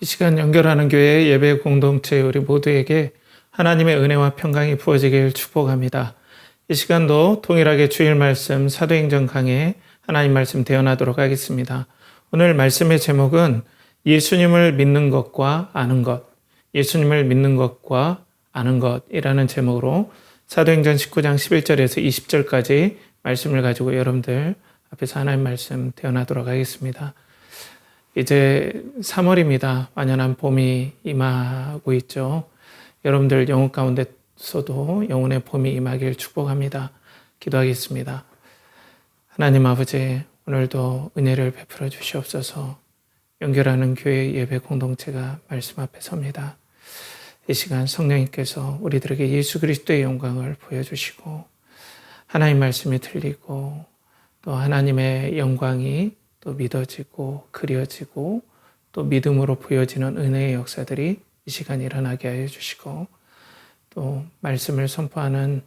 이 시간 연결하는 교회 예배 공동체 우리 모두에게 하나님의 은혜와 평강이 부어지길 축복합니다. 이 시간도 동일하게 주일 말씀 사도행전 강해 하나님 말씀 대언하도록 하겠습니다. 오늘 말씀의 제목은 예수님을 믿는 것과 아는 것, 예수님을 믿는 것과 아는 것이라는 제목으로 사도행전 19장 11절에서 20절까지 말씀을 가지고 여러분들 앞에서 하나님 말씀 대언하도록 하겠습니다. 이제 3월입니다. 완연한 봄이 임하고 있죠. 여러분들 영혼 가운데서도 영혼의 봄이 임하길 축복합니다. 기도하겠습니다. 하나님 아버지, 오늘도 은혜를 베풀어 주시옵소서. 연결하는 교회 예배 공동체가 말씀 앞에 섭니다. 이 시간 성령님께서 우리들에게 예수 그리스도의 영광을 보여주시고 하나님 말씀이 들리고 또 하나님의 영광이 또 믿어지고 그려지고 또 믿음으로 보여지는 은혜의 역사들이 이 시간 일어나게 하여 주시고 또 말씀을 선포하는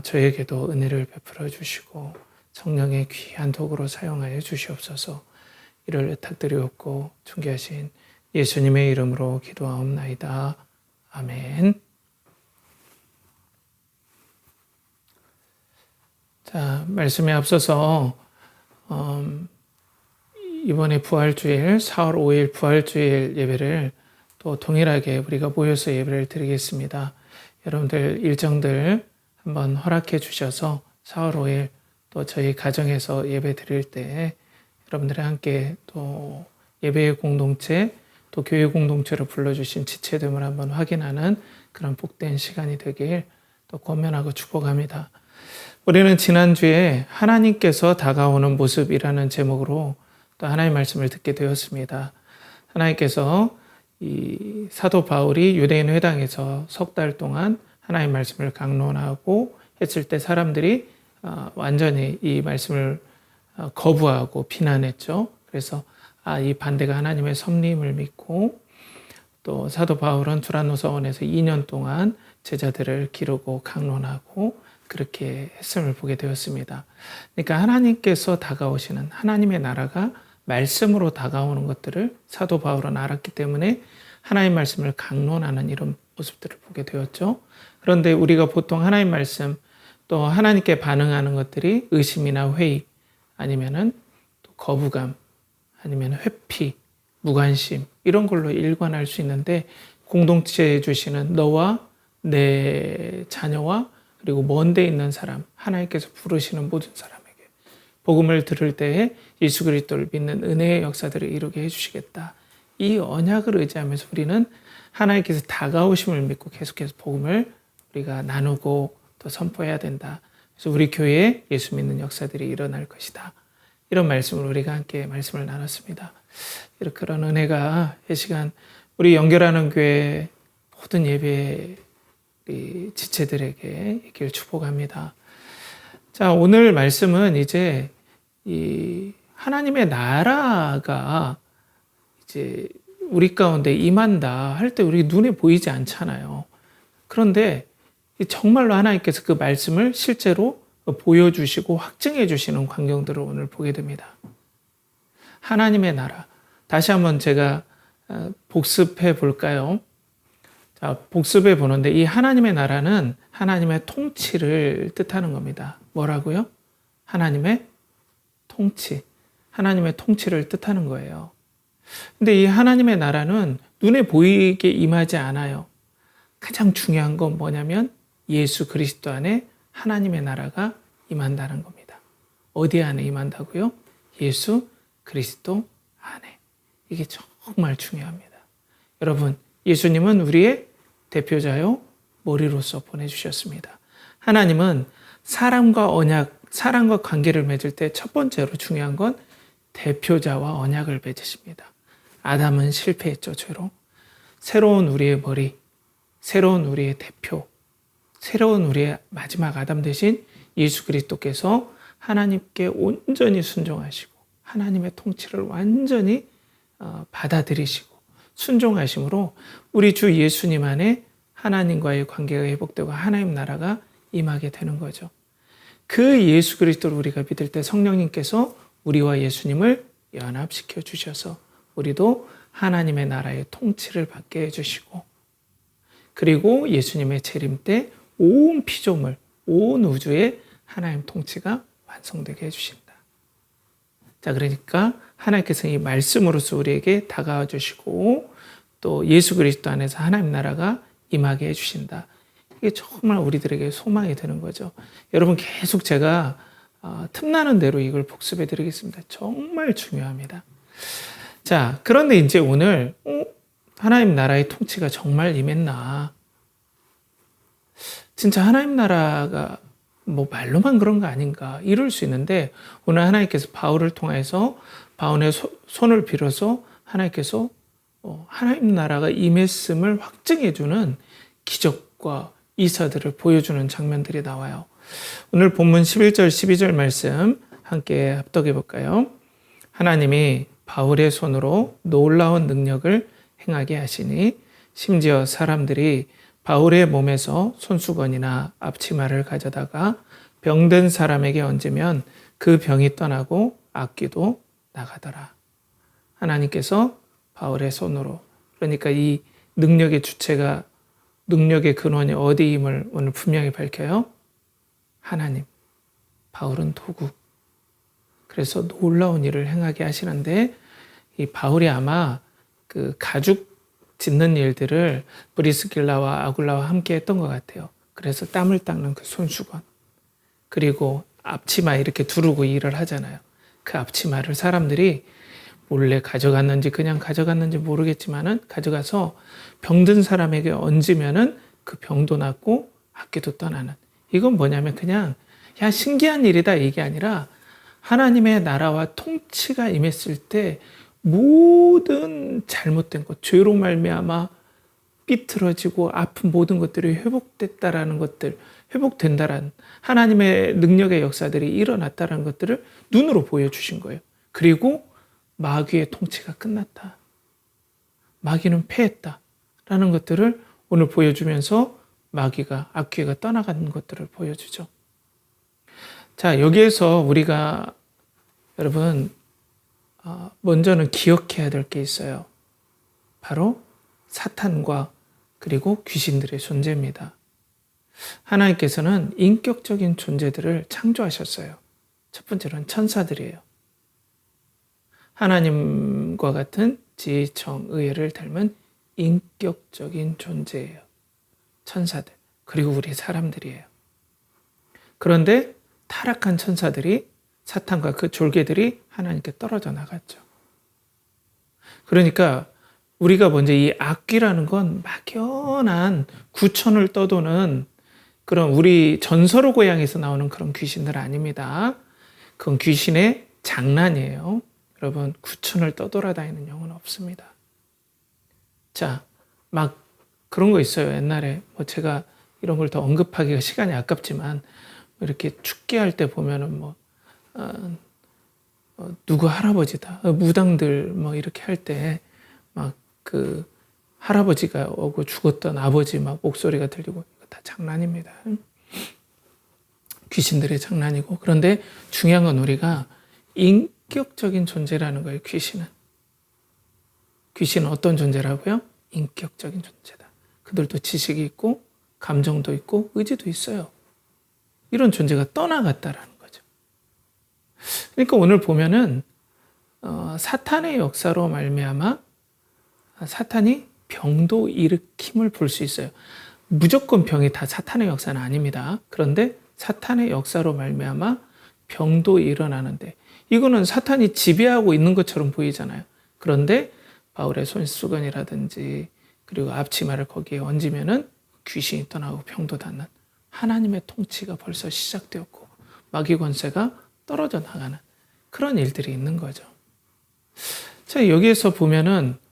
저에게도 은혜를 베풀어 주시고 성령의 귀한 도구로 사용하여 주시옵소서. 이를 의탁드리옵고 존귀하신 예수님의 이름으로 기도하옵나이다. 아멘. 자, 말씀에 앞서서 이번에 부활주일 4월 5일 부활주일 예배를 또 동일하게 우리가 모여서 예배를 드리겠습니다. 여러분들 일정들 한번 허락해 주셔서 4월 5일 또 저희 가정에서 예배 드릴 때 여러분들이 함께 또 예배의 공동체 또 교회 공동체로 불러주신 지체됨을 한번 확인하는 그런 복된 시간이 되길 또 권면하고 축복합니다. 우리는 지난주에 하나님께서 다가오는 모습이라는 제목으로 또 하나님의 말씀을 듣게 되었습니다. 하나님께서 이 사도 바울이 유대인 회당에서 석 달 동안 하나님의 말씀을 강론하고 했을 때 사람들이 완전히 이 말씀을 거부하고 비난했죠. 그래서 이 반대가 하나님의 섭리임을 믿고 또 사도 바울은 두란노서원에서 2년 동안 제자들을 기르고 강론하고 그렇게 했음을 보게 되었습니다. 그러니까 하나님께서 다가오시는 하나님의 나라가 말씀으로 다가오는 것들을 사도 바울은 알았기 때문에 하나님의 말씀을 강론하는 이런 모습들을 보게 되었죠. 그런데 우리가 보통 하나님의 말씀 또 하나님께 반응하는 것들이 의심이나 회의 아니면은 또 거부감 아니면 회피, 무관심 이런 걸로 일관할 수 있는데 공동체에 주시는 너와 내 자녀와 그리고 먼 데 있는 사람, 하나님께서 부르시는 모든 사람에게 복음을 들을 때에 예수 그리스도를 믿는 은혜의 역사들을 이루게 해주시겠다. 이 언약을 의지하면서 우리는 하나님께서 다가오심을 믿고 계속해서 복음을 우리가 나누고 또 선포해야 된다. 그래서 우리 교회에 예수 믿는 역사들이 일어날 것이다. 이런 말씀을 우리가 함께 말씀을 나눴습니다. 이렇게 그런 은혜가 이 시간 우리 연결하는 교회 모든 예배 우리 지체들에게 있길 축복합니다. 자, 오늘 말씀은 이제 이 하나님의 나라가 이제 우리 가운데 임한다 할 때 우리 눈에 보이지 않잖아요. 그런데 정말로 하나님께서 그 말씀을 실제로 보여주시고 확증해 주시는 광경들을 오늘 보게 됩니다. 하나님의 나라. 다시 한번 제가 복습해 볼까요? 자, 복습해 보는데 이 하나님의 나라는 하나님의 통치를 뜻하는 겁니다. 뭐라고요? 하나님의 통치. 하나님의 통치를 뜻하는 거예요. 근데 이 하나님의 나라는 눈에 보이게 임하지 않아요. 가장 중요한 건 뭐냐면 예수 그리스도 안에 하나님의 나라가 임한다는 겁니다. 어디 안에 임한다고요? 예수 그리스도 안에. 이게 정말 중요합니다. 여러분, 예수님은 우리의 대표자요 머리로서 보내주셨습니다. 하나님은 사람과 언약, 사람과 관계를 맺을 때 첫 번째로 중요한 건 대표자와 언약을 맺으십니다. 아담은 실패했죠, 죄로. 새로운 우리의 머리, 새로운 우리의 대표, 새로운 우리의 마지막 아담 대신 예수 그리스도께서 하나님께 온전히 순종하시고 하나님의 통치를 완전히 받아들이시고 순종하심으로 우리 주 예수님 안에 하나님과의 관계가 회복되고 하나님 나라가 임하게 되는 거죠. 그 예수 그리스도를 우리가 믿을 때 성령님께서 우리와 예수님을 연합시켜 주셔서 우리도 하나님의 나라의 통치를 받게 해주시고, 그리고 예수님의 재림 때 온 피조물, 온 우주에 하나님 통치가 완성되게 해주신다. 자, 그러니까 하나님께서 이 말씀으로서 우리에게 다가와 주시고 또 예수 그리스도 안에서 하나님 나라가 임하게 해주신다. 이게 정말 우리들에게 소망이 되는 거죠. 여러분, 계속 제가 틈나는 대로 이걸 복습해 드리겠습니다. 정말 중요합니다. 자, 그런데 이제 오늘 하나님 나라의 통치가 정말 임했나? 진짜 하나님 나라가 뭐 말로만 그런 거 아닌가 이럴 수 있는데, 오늘 하나님께서 바울을 통해서 바울의 손을 빌어서 하나님께서 하나님 나라가 임했음을 확증해주는 기적과 이사들을 보여주는 장면들이 나와요. 오늘 본문 11절 12절 말씀 함께 합독해 볼까요? 하나님이 바울의 손으로 놀라운 능력을 행하게 하시니 심지어 사람들이 바울의 몸에서 손수건이나 앞치마를 가져다가 병든 사람에게 얹으면 그 병이 떠나고 악귀도 나가더라. 하나님께서 바울의 손으로, 그러니까 이 능력의 주체가, 능력의 근원이 어디임을 오늘 분명히 밝혀요. 하나님, 바울은 도구. 그래서 놀라운 일을 행하게 하시는데, 이 바울이 아마 그 가죽 짓는 일들을 브리스길라와 아굴라와 함께 했던 것 같아요. 그래서 땀을 닦는 그 손수건, 그리고 앞치마 이렇게 두르고 일을 하잖아요. 그 앞치마를 사람들이 몰래 가져갔는지 그냥 가져갔는지 모르겠지만은 가져가서 병든 사람에게 얹으면은 그 병도 낫고 악귀도 떠나는. 이건 뭐냐면 그냥 야 신기한 일이다 이게 아니라 하나님의 나라와 통치가 임했을 때 모든 잘못된 것, 죄로 말미암아 삐뚤어지고 아픈 모든 것들이 회복됐다라는 것들, 회복된다라는 하나님의 능력의 역사들이 일어났다라는 것들을 눈으로 보여주신 거예요. 그리고 마귀의 통치가 끝났다. 마귀는 패했다라는 것들을 오늘 보여주면서 마귀가, 악귀가 떠나가는 것들을 보여주죠. 자, 여기에서 우리가 여러분 먼저는 기억해야 될 게 있어요. 바로 사탄과 그리고 귀신들의 존재입니다. 하나님께서는 인격적인 존재들을 창조하셨어요. 첫 번째로는 천사들이에요. 하나님과 같은 지혜, 정, 의를 닮은 인격적인 존재예요. 천사들, 그리고 우리 사람들이에요. 그런데 타락한 천사들이, 사탄과 그 졸개들이 하나님께 떨어져 나갔죠. 그러니까 우리가 먼저 이 악귀라는 건 막연한 구천을 떠도는 그런 우리 전설의 고향에서 나오는 그런 귀신들 아닙니다. 그건 귀신의 장난이에요. 여러분, 구천을 떠돌아다니는 영은 없습니다. 자, 막 그런 거 있어요. 옛날에 뭐 제가 이런 걸 더 언급하기가 시간이 아깝지만 이렇게 축기 할 때 보면은 누구 할아버지다, 무당들 뭐 이렇게 할 때 막 그 할아버지가 오고 죽었던 아버지 막 목소리가 들리고, 이거 다 장난입니다. 귀신들의 장난이고. 그런데 중요한 건 우리가 인격적인 존재라는 거예요. 귀신은 어떤 존재라고요? 인격적인 존재다. 그들도 지식이 있고 감정도 있고 의지도 있어요. 이런 존재가 떠나갔다라는 거죠. 그러니까 오늘 보면은 사탄의 역사로 말미암아 사탄이 병도 일으킴을 볼 수 있어요. 무조건 병이 다 사탄의 역사는 아닙니다. 그런데 사탄의 역사로 말미암아 병도 일어나는데, 이거는 사탄이 지배하고 있는 것처럼 보이잖아요. 그런데 바울의 손수건이라든지 그리고 앞치마를 거기에 얹으면은 귀신이 떠나고 병도 낫는 하나님의 통치가 벌써 시작되었고 마귀 권세가 떨어져 나가는 그런 일들이 있는 거죠. 자, 여기에서 보면은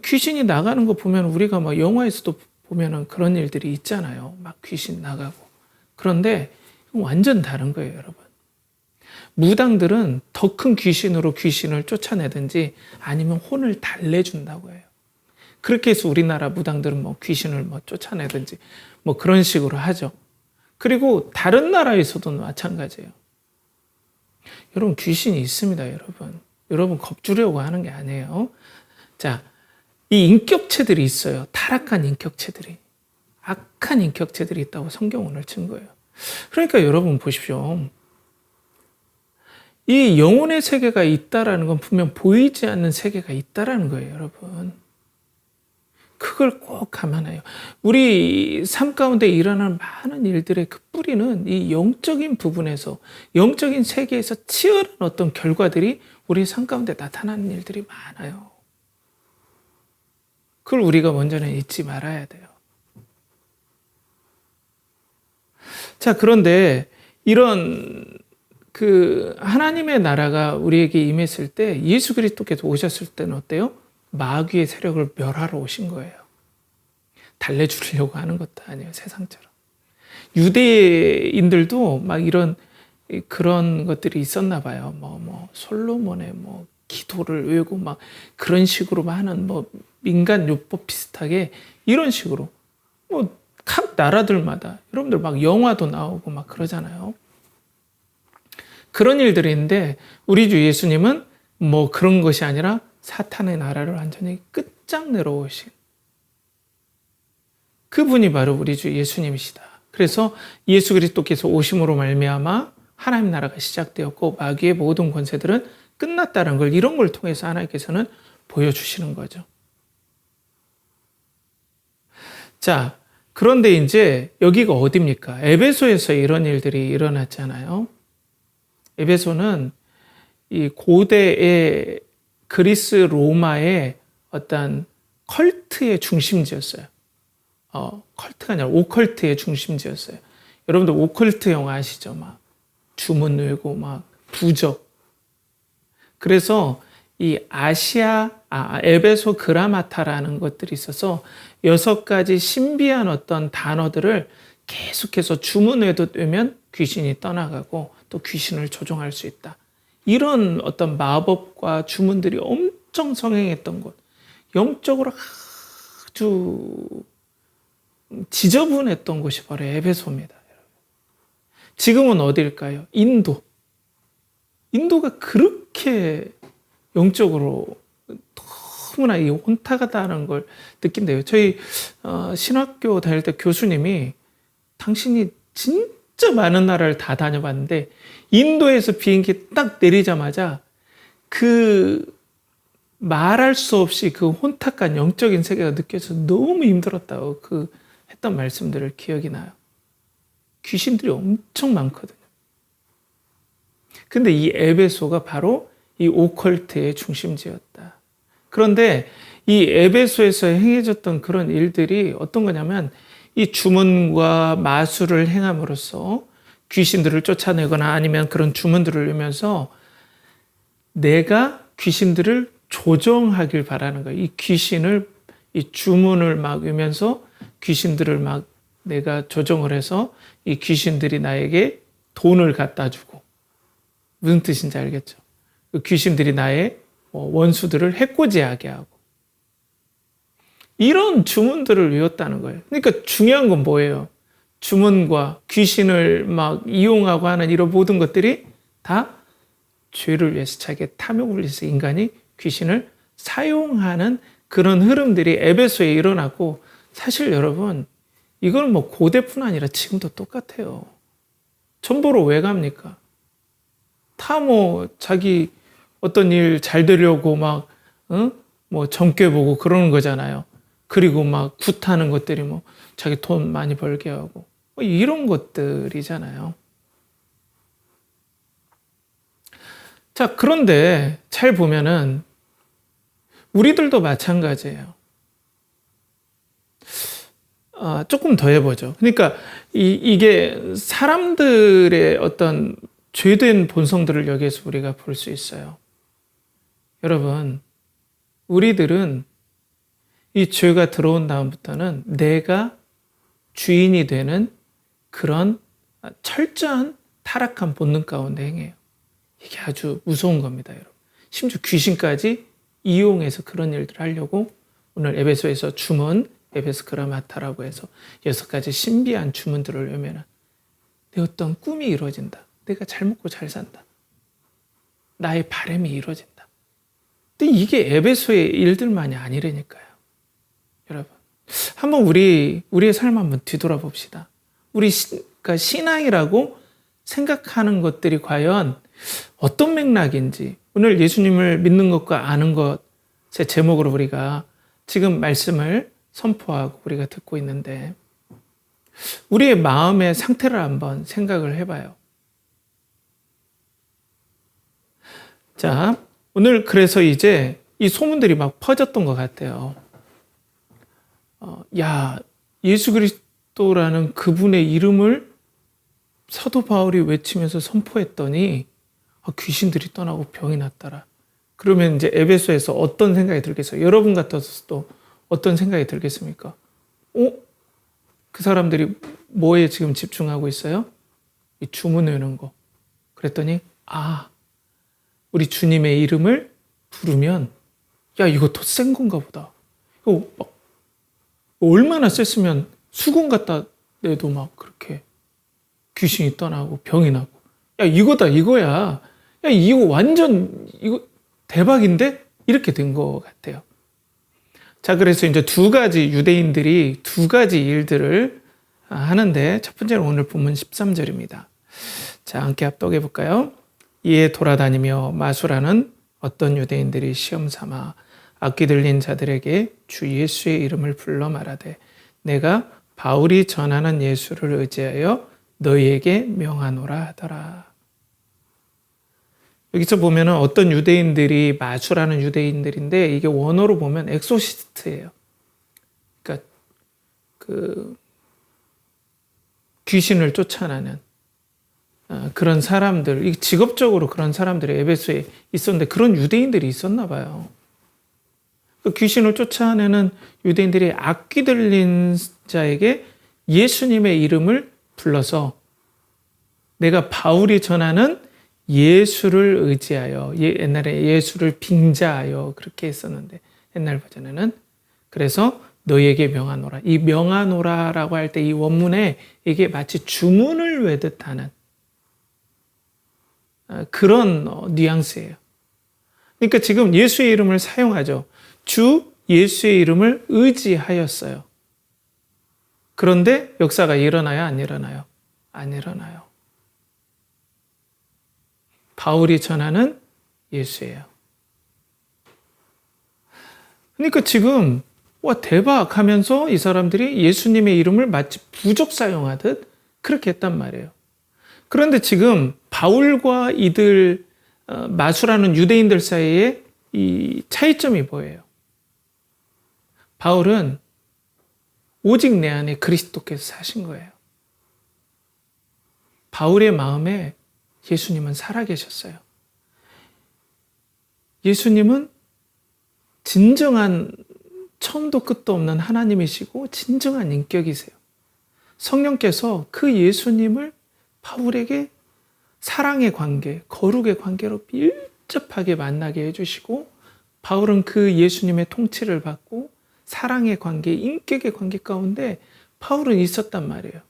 귀신이 나가는 거 보면 우리가 막 영화에서도 보면은 그런 일들이 있잖아요. 막 귀신 나가고. 그런데 완전 다른 거예요, 여러분. 무당들은 더 큰 귀신으로 귀신을 쫓아내든지 아니면 혼을 달래준다고 해요. 그렇게 해서 우리나라 무당들은 뭐 귀신을 뭐 쫓아내든지 뭐 그런 식으로 하죠. 그리고 다른 나라에서도 마찬가지예요. 여러분, 귀신이 있습니다, 여러분. 여러분 겁주려고 하는 게 아니에요. 자, 이 인격체들이 있어요. 타락한 인격체들이. 악한 인격체들이 있다고 성경은 오늘 증거예요. 그러니까 여러분 보십시오. 이 영혼의 세계가 있다라는 건 분명 보이지 않는 세계가 있다라는 거예요, 여러분. 그걸 꼭 감안해요. 우리 삶 가운데 일어나는 많은 일들의 그 뿌리는 이 영적인 부분에서, 영적인 세계에서 치열한 어떤 결과들이 우리 삶 가운데 나타나는 일들이 많아요. 그걸 우리가 먼저는 잊지 말아야 돼요. 자, 그런데 이런 하나님의 나라가 우리에게 임했을 때, 예수 그리스도께서 오셨을 때는 어때요? 마귀의 세력을 멸하러 오신 거예요. 달래주려고 하는 것도 아니에요, 세상처럼. 유대인들도 막 그런 것들이 있었나 봐요. 솔로몬의 기도를 외우고 막 그런 식으로 하는 민간 율법 비슷하게 이런 식으로 각 나라들마다 여러분들 막 영화도 나오고 막 그러잖아요. 그런 일들이 있는데 우리 주 예수님은 그런 것이 아니라 사탄의 나라를 완전히 끝장내러 오신 그분이 바로 우리 주 예수님이시다. 그래서 예수 그리스도께서 오심으로 말미암아 하나님 나라가 시작되었고 마귀의 모든 권세들은 끝났다는 걸, 이런 걸 통해서 하나님께서는 보여주시는 거죠. 자, 그런데 이제 여기가 어디입니까? 에베소에서 이런 일들이 일어났잖아요. 에베소는 이 고대의 그리스 로마의 어떤 컬트의 중심지였어요. 컬트가 아니라 오컬트의 중심지였어요. 여러분들 오컬트 영화 아시죠? 막 주문 외고 막 부적. 그래서 이 에베소 그라마타라는 것들이 있어서 6가지 신비한 어떤 단어들을 계속해서 주문 외우면 귀신이 떠나가고 또 귀신을 조종할 수 있다. 이런 어떤 마법과 주문들이 엄청 성행했던 곳. 영적으로 아주 지저분했던 곳이 바로 에베소입니다. 지금은 어딜까요? 인도. 인도가 그렇게 영적으로 너무나 이 혼탁하다는 걸 느낀대요. 저희 신학교 다닐 때 교수님이 당신이 진짜 많은 나라를 다 다녀봤는데 인도에서 비행기 딱 내리자마자 말할 수 없이 그 혼탁한 영적인 세계가 느껴져서 너무 힘들었다고 했던 말씀들을 기억이 나요. 귀신들이 엄청 많거든요. 근데 이 에베소가 바로 이 오컬트의 중심지였다. 그런데 이 에베소에서 행해졌던 그런 일들이 어떤 거냐면 이 주문과 마술을 행함으로써 귀신들을 쫓아내거나 아니면 그런 주문들을 외우면서 내가 귀신들을 조정하길 바라는 거예요. 이 주문을 막 외우면서 귀신들을 막 내가 조정을 해서 이 귀신들이 나에게 돈을 갖다 주고, 무슨 뜻인지 알겠죠? 그 귀신들이 나의 원수들을 해코지하게 하고, 이런 주문들을 외웠다는 거예요. 그러니까 중요한 건 뭐예요? 주문과 귀신을 막 이용하고 하는 이런 모든 것들이 다 죄를 위해서, 자기의 탐욕을 위해서 인간이 귀신을 사용하는 그런 흐름들이 에베소에 일어나고, 사실 여러분 이건 고대뿐 아니라 지금도 똑같아요. 전 보러 왜 갑니까? 다 자기 어떤 일 잘 되려고 점괘 보고 그러는 거잖아요. 그리고 막 굿하는 것들이 자기 돈 많이 벌게 하고 이런 것들이잖아요. 자, 그런데 잘 보면은 우리들도 마찬가지예요. 조금 더 해보죠. 그러니까 이게 사람들의 어떤 죄된 본성들을 여기에서 우리가 볼 수 있어요. 여러분, 우리들은 이 죄가 들어온 다음부터는 내가 주인이 되는 그런 철저한 타락한 본능 가운데 행해요. 이게 아주 무서운 겁니다, 여러분. 심지어 귀신까지 이용해서 그런 일들을 하려고 오늘 에베소에서 주문, 에베소 그라마타라고 해서 6가지 신비한 주문들을 외우면 내 어떤 꿈이 이루어진다. 내가 잘 먹고 잘 산다. 나의 바람이 이루어진다. 근데 이게 에베소의 일들만이 아니라니까요. 여러분, 한번 우리의 삶 한번 뒤돌아봅시다. 우리가 신앙이라고 생각하는 것들이 과연 어떤 맥락인지, 오늘 예수님을 믿는 것과 아는 것의 제목으로 우리가 지금 말씀을 선포하고 우리가 듣고 있는데, 우리의 마음의 상태를 한번 생각을 해봐요. 자, 오늘 그래서 이제 이 소문들이 막 퍼졌던 것 같아요. 예수 그리스도라는 그분의 이름을 사도 바울이 외치면서 선포했더니 귀신들이 떠나고 병이 났더라. 그러면 이제 에베소에서 어떤 생각이 들겠어요? 여러분 같아서도 어떤 생각이 들겠습니까? 그 사람들이 뭐에 지금 집중하고 있어요? 이 주문 외우는 거. 그랬더니 우리 주님의 이름을 부르면 이거 더 센 건가 보다. 이거 막 얼마나 셌으면 수건 갖다 내도 막 그렇게 귀신이 떠나고 병이 나고 이거다 이거야. 이거 완전 이거 대박인데? 이렇게 된 것 같아요. 자, 그래서 이제 유대인들이 두 가지 일들을 하는데, 첫 번째는 오늘 본문 13절입니다. 자, 함께 합독해 볼까요? 이에 돌아다니며 마술하는 어떤 유대인들이 시험 삼아 악기 들린 자들에게 주 예수의 이름을 불러 말하되 내가 바울이 전하는 예수를 의지하여 너희에게 명하노라 하더라. 여기서 보면은 어떤 유대인들이 마술하는 유대인들인데, 이게 원어로 보면 엑소시스트예요. 그러니까 귀신을 쫓아내는 그런 사람들, 직업적으로 그런 사람들이 에베소에 있었는데 그런 유대인들이 있었나 봐요. 귀신을 쫓아내는 유대인들이 악기 들린 자에게 예수님의 이름을 불러서 내가 바울이 전하는 예수를 의지하여, 옛날에 예수를 빙자하여 그렇게 했었는데, 옛날 버전에는 그래서 너희에게 명하노라. 이 명하노라라고 할 때 이 원문에 이게 마치 주문을 외듯 하는 그런 뉘앙스예요. 그러니까 지금 예수의 이름을 사용하죠. 주 예수의 이름을 의지하였어요. 그런데 역사가 일어나요? 안 일어나요? 안 일어나요. 바울이 전하는 예수예요. 그러니까 지금 대박 하면서 이 사람들이 예수님의 이름을 마치 부적 사용하듯 그렇게 했단 말이에요. 그런데 지금 바울과 이들 마술하는 유대인들 사이에 이 차이점이 뭐예요? 바울은 오직 내 안에 그리스도께서 사신 거예요. 바울의 마음에 예수님은 살아계셨어요. 예수님은 진정한 처음도 끝도 없는 하나님이시고 진정한 인격이세요. 성령께서 그 예수님을 바울에게 사랑의 관계, 거룩의 관계로 밀접하게 만나게 해주시고, 바울은 그 예수님의 통치를 받고 사랑의 관계, 인격의 관계 가운데 바울은 있었단 말이에요.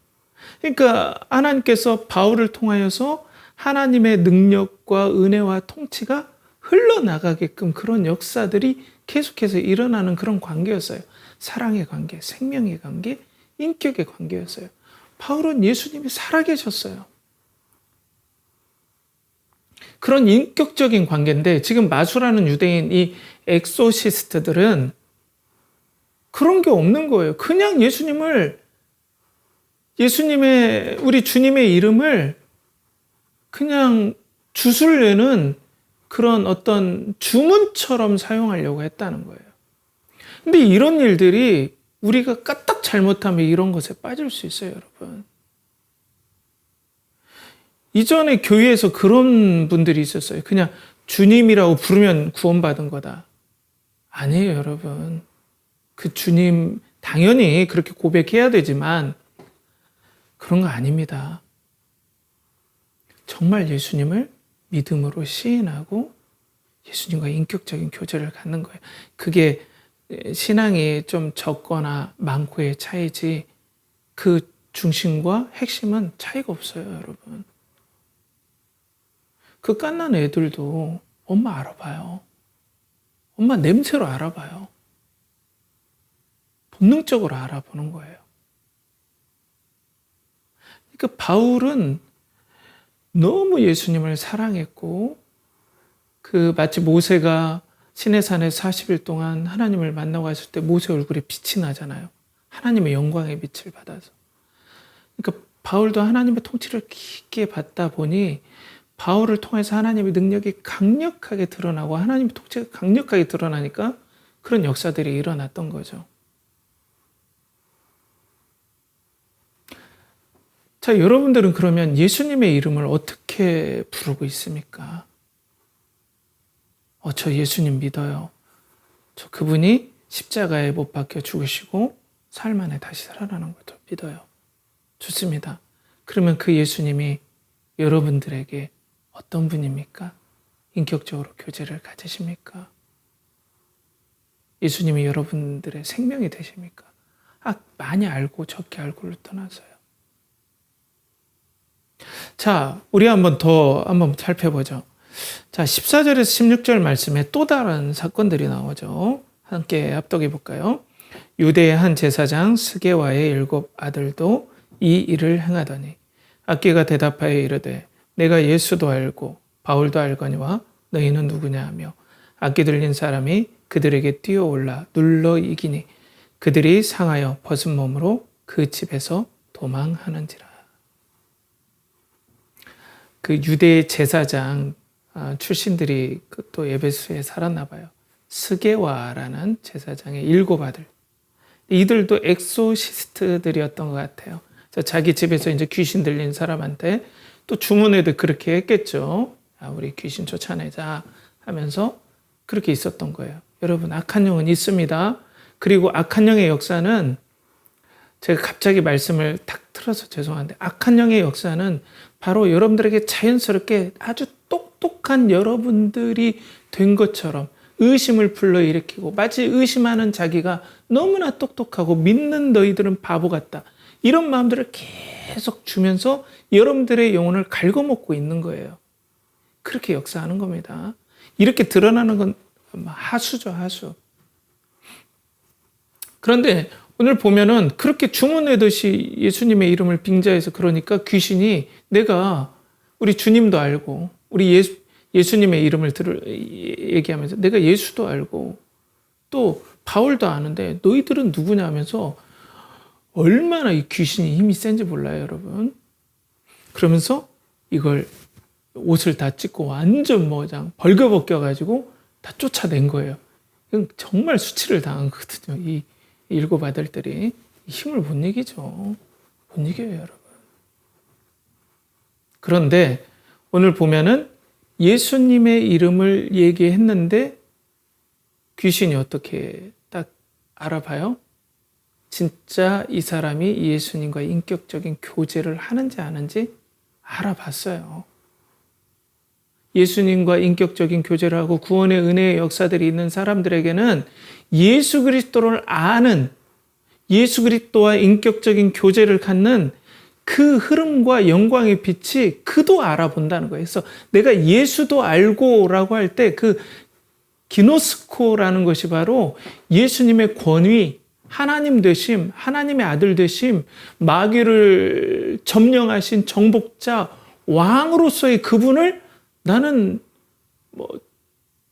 그러니까 하나님께서 바울을 통하여서 하나님의 능력과 은혜와 통치가 흘러나가게끔 그런 역사들이 계속해서 일어나는 그런 관계였어요. 사랑의 관계, 생명의 관계, 인격의 관계였어요. 바울은 예수님이 살아계셨어요. 그런 인격적인 관계인데, 지금 마술하는 유대인 이 엑소시스트들은 그런 게 없는 거예요. 그냥 우리 주님의 이름을 그냥 주술 내는 그런 어떤 주문처럼 사용하려고 했다는 거예요. 근데 이런 일들이 우리가 까딱 잘못하면 이런 것에 빠질 수 있어요, 여러분. 이전에 교회에서 그런 분들이 있었어요. 그냥 주님이라고 부르면 구원받은 거다. 아니에요, 여러분. 그 주님 당연히 그렇게 고백해야 되지만 그런 거 아닙니다. 정말 예수님을 믿음으로 시인하고 예수님과 인격적인 교제를 갖는 거예요. 그게 신앙이 좀 적거나 많고의 차이지, 그 중심과 핵심은 차이가 없어요, 여러분. 그 갓난 애들도 엄마 알아봐요. 엄마 냄새로 알아봐요. 본능적으로 알아보는 거예요. 그러니까 바울은 너무 예수님을 사랑했고, 마치 모세가 시내산에 40일 동안 하나님을 만나고 갔을 때 모세 얼굴에 빛이 나잖아요. 하나님의 영광의 빛을 받아서. 그러니까 바울도 하나님의 통치를 깊게 받다 보니 바울을 통해서 하나님의 능력이 강력하게 드러나고 하나님의 통치가 강력하게 드러나니까 그런 역사들이 일어났던 거죠. 자, 여러분들은 그러면 예수님의 이름을 어떻게 부르고 있습니까? 저 예수님 믿어요. 저 그분이 십자가에 못 박혀 죽으시고 사흘 만에 다시 살아나는 것도 믿어요. 좋습니다. 그러면 그 예수님이 여러분들에게 어떤 분입니까? 인격적으로 교제를 가지십니까? 예수님이 여러분들의 생명이 되십니까? 많이 알고 적게 알고를 떠나서요. 자, 우리 한번 살펴보죠. 자, 14절에서 16절 말씀에 또 다른 사건들이 나오죠. 함께 합독해 볼까요? 유대의 한 제사장 스게와의 7 아들도 이 일을 행하더니 악기가 대답하여 이르되 내가 예수도 알고 바울도 알거니와 너희는 누구냐 하며 악기 들린 사람이 그들에게 뛰어올라 눌러 이기니 그들이 상하여 벗은 몸으로 그 집에서 도망하는지라. 그 유대 제사장 출신들이 또 에베소에 살았나 봐요. 스게와라는 제사장의 7 아들. 이들도 엑소시스트들이었던 것 같아요. 자기 집에서 이제 귀신 들린 사람한테 또 주문에도 그렇게 했겠죠. 우리 귀신 쫓아내자 하면서 그렇게 있었던 거예요. 여러분, 악한 영은 있습니다. 그리고 악한 영의 역사는 제가 갑자기 말씀을 탁 틀어서 죄송한데 악한 영의 역사는 바로 여러분들에게 자연스럽게 아주 똑똑한 여러분들이 된 것처럼 의심을 불러일으키고 마치 의심하는 자기가 너무나 똑똑하고 믿는 너희들은 바보 같다. 이런 마음들을 계속 주면서 여러분들의 영혼을 갉아먹고 있는 거예요. 그렇게 역사하는 겁니다. 이렇게 드러나는 건 하수죠, 하수. 그런데 오늘 보면은 그렇게 주문하듯이 예수님의 이름을 빙자해서 그러니까 귀신이 우리 주님도 알고 우리 예수님의 이름을 얘기하면서 내가 예수도 알고 또 바울도 아는데 너희들은 누구냐 하면서 얼마나 이 귀신이 힘이 센지 몰라요, 여러분. 그러면서 이걸 옷을 다 찢고 완전 벌거벗겨가지고 다 쫓아낸 거예요. 이건 정말 수치를 당한 거거든요. 이 7 아들들이 힘을 못 이기죠. 못 이겨요, 여러분. 그런데 오늘 보면은 예수님의 이름을 얘기했는데 귀신이 어떻게 딱 알아봐요? 진짜 이 사람이 예수님과 인격적인 교제를 하는지 아는지 알아봤어요. 예수님과 인격적인 교제를 하고 구원의 은혜의 역사들이 있는 사람들에게는 예수 그리스도를 아는, 예수 그리스도와 인격적인 교제를 갖는 그 흐름과 영광의 빛이 그도 알아본다는 거예요. 그래서 내가 예수도 알고라고 할 때 그 기노스코라는 것이 바로 예수님의 권위, 하나님 되심, 하나님의 아들 되심, 마귀를 점령하신 정복자, 왕으로서의 그분을 나는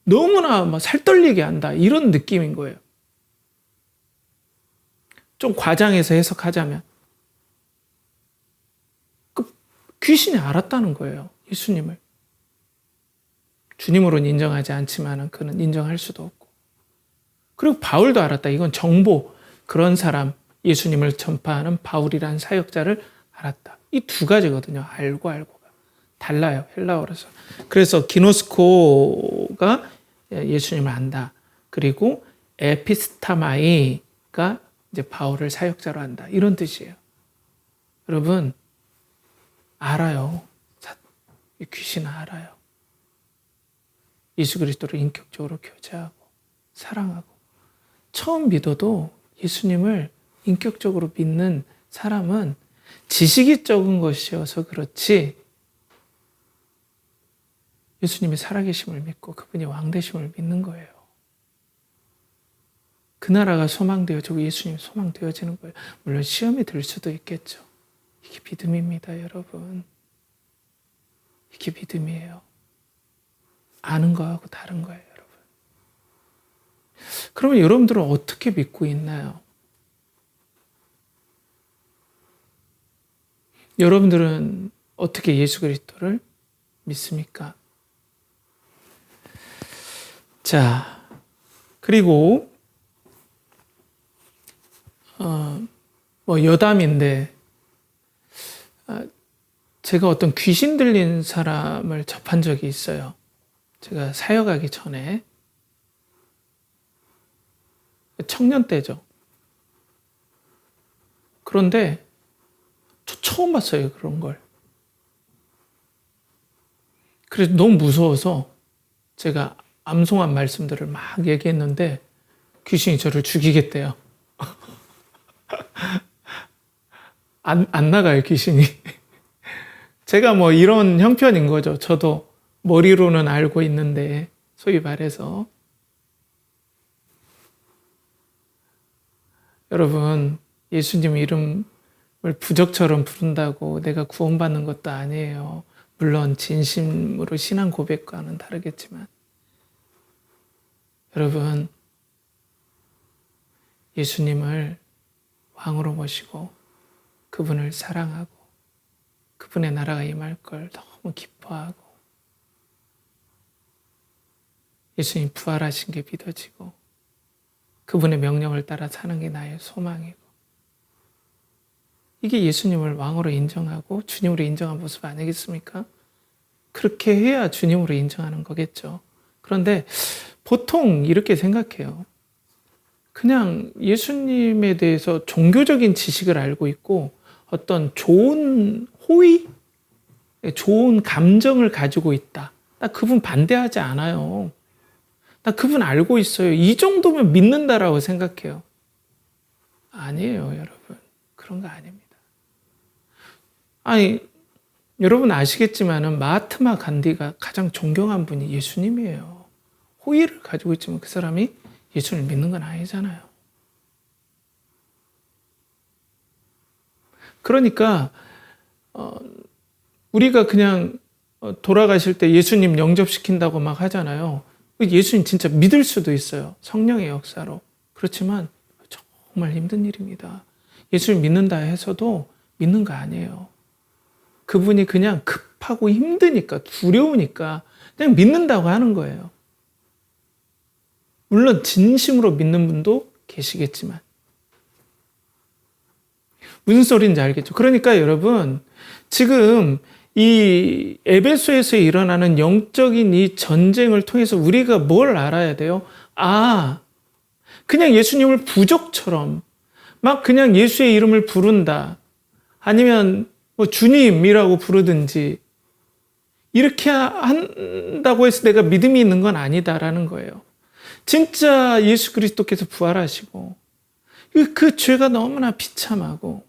너무나 살떨리게 한다. 이런 느낌인 거예요. 좀 과장해서 해석하자면. 귀신이 알았다는 거예요. 예수님을. 주님으로는 인정하지 않지만 그는 인정할 수도 없고. 그리고 바울도 알았다. 이건 정보. 그런 사람, 예수님을 전파하는 바울이라는 사역자를 알았다. 이 2가지거든요. 알고가. 달라요. 헬라어로서. 그래서 기노스코가 예수님을 안다. 그리고 에피스타마이가 이제 바울을 사역자로 한다. 이런 뜻이에요. 여러분, 알아요. 이 귀신은 알아요. 예수 그리스도를 인격적으로 교제하고 사랑하고 처음 믿어도 예수님을 인격적으로 믿는 사람은 지식이 적은 것이어서 그렇지 예수님이 살아계심을 믿고 그분이 왕되심을 믿는 거예요. 그 나라가 소망되어지고 예수님이 소망되어지는 거예요. 물론 시험이 들 수도 있겠죠. 이게 믿음입니다, 여러분. 이게 믿음이에요. 아는 거하고 다른 거예요, 여러분. 그러면 여러분들은 어떻게 믿고 있나요? 여러분들은 어떻게 예수 그리스도를 믿습니까? 자, 그리고 여담인데 제가 어떤 귀신 들린 사람을 접한 적이 있어요. 제가 사역하기 전에 청년 때죠. 그런데 저 처음 봤어요, 그런 걸. 그래서 너무 무서워서 제가 암송한 말씀들을 막 얘기했는데 귀신이 저를 죽이겠대요. 안 나가요, 귀신이. 제가 뭐 이런 형편인 거죠. 저도 머리로는 알고 있는데, 소위 말해서. 여러분, 예수님 이름을 부적처럼 부른다고 내가 구원받는 것도 아니에요. 물론 진심으로 신앙 고백과는 다르겠지만. 여러분, 예수님을 왕으로 모시고 그분을 사랑하고 그분의 나라가 임할 걸 너무 기뻐하고 예수님 부활하신 게 믿어지고 그분의 명령을 따라 사는 게 나의 소망이고 이게 예수님을 왕으로 인정하고 주님으로 인정한 모습 아니겠습니까? 그렇게 해야 주님으로 인정하는 거겠죠. 그런데 보통 이렇게 생각해요. 그냥 예수님에 대해서 종교적인 지식을 알고 있고 어떤 좋은 호의, 좋은 감정을 가지고 있다. 나 그분 반대하지 않아요. 나 그분 알고 있어요. 이 정도면 믿는다라고 생각해요. 아니에요, 여러분. 그런 거 아닙니다. 아니, 여러분 아시겠지만은 마하트마 간디가 가장 존경한 분이 예수님이에요. 호의를 가지고 있지만 그 사람이 예수를 믿는 건 아니잖아요. 그러니까 우리가 그냥 돌아가실 때 예수님 영접시킨다고 막 하잖아요. 예수님 진짜 믿을 수도 있어요. 성령의 역사로. 그렇지만 정말 힘든 일입니다. 예수를 믿는다 해서도 믿는 거 아니에요. 그분이 그냥 급하고 힘드니까 두려우니까 그냥 믿는다고 하는 거예요. 물론 진심으로 믿는 분도 계시겠지만 무슨 소리인지 알겠죠? 그러니까 여러분 지금 이 에베소에서 일어나는 영적인 이 전쟁을 통해서 우리가 뭘 알아야 돼요? 그냥 예수님을 부족처럼 막 그냥 예수의 이름을 부른다. 아니면 뭐 주님이라고 부르든지 이렇게 한다고 해서 내가 믿음이 있는 건 아니다라는 거예요. 진짜 예수 그리스도께서 부활하시고 그 죄가 너무나 비참하고